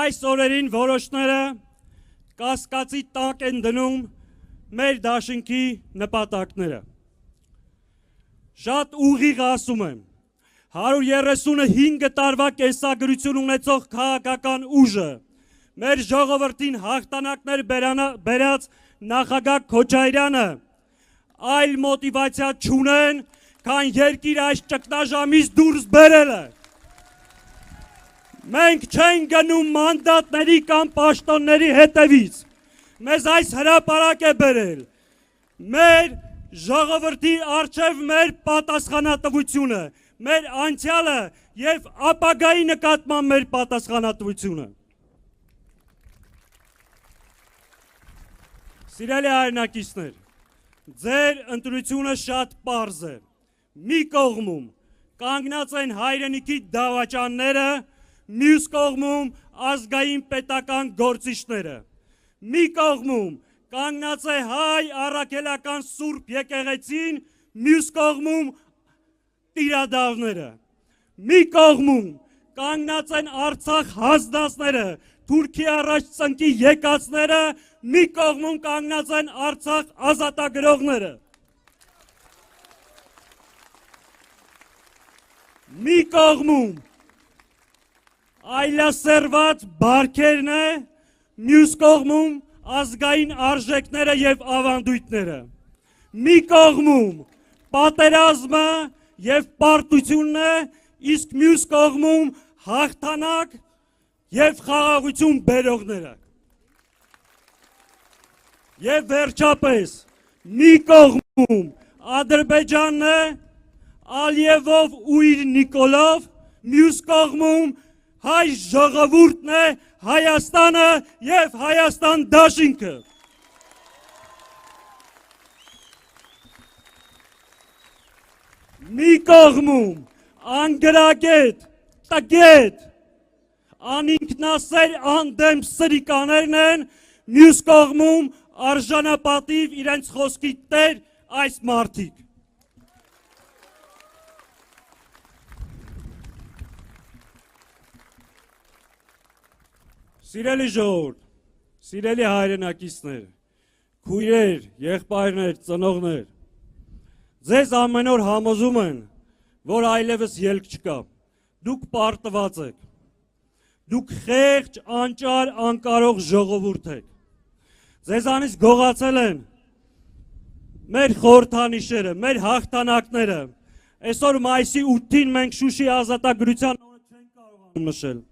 Այս օրերին որոշները կասկածի տակ են դնում մեր դաշինքի նպատակները։ Շատ ուղիղ ասում եմ, 135 տարվա կեսագրություն ունեցող քաղաքական ուժը մեր ժողովրդին հաղթանակներ բերած նախագահ Քոչարյանը այլ մոտիվացիա չունեն, քան երկիր այս ճգնաժամից դուրս բերելը։ Մենք չենք գնում մանդատների կամ պաշտոնների հետևից, մեզ այս հրապարակ է բերել, մեր ժողովրդի առջև մեր պատասխանատվությունը, մեր անցյալը և ապագայի նկատմամբ մեր պատասխանատվությունը։ Սիրելի հայրենակիցներ, ձեր ընտրությունը շատ պարզ է, մի կողմում կանգնած են հայրենիքի դավաճանները, մյուս կողմում ազգային պետական գործիչները, մի կողմում կանգնած է հայ առաքելական սուրբ եկեղեցին, մյուս կողմում տիրադավները, մի կողմում կանգնած են Արցախ հանձնածները, Թուրքի առաջ ծնկի եկածները, մի կողմում կանգնած են Արցախ ազատագրողները, մի կողմում այլասերված բարքերն է, մյուս կողմում ազգային արժեքները և ավանդույթները, մի կողմում պատերազմը և պարտությունն է, իսկ մյուս կողմում հաղթանակ և խաղաղություն բերողները։ Եվ վերջապես, մի կողմում Ադրբեջանն է, Ալիևով ու իր Նիկոլով, մյուս կողմում հայ ժողովուրդն է, Հայաստանը և Հայաստան դաշինքը։ Մի կողմում անգրագետ, տգետ, անինքնասեր անդեմ սրիկաներն են, մյուս կողմում արժանապատիվ իրենց խոսքի տեր այս մարդիկ։ Սիրելի ժողովուրդ, սիրելի հայրենակիցներ, քույրեր, եղբայրներ, ծնողներ, ձեզ ամեն օր համոզում են, որ այլևս ելք չկա, դուք պարտված եք, դուք խեղճ, անճար, անկարող ժողովուրդ եք, ձեզանից գողացել են մեր խորհրդանիշերը, մեր հաղթանակները, այսօր մայիսի 8-ին մենք Շուշի ազատագրության օրը չենք կարողանում նշել։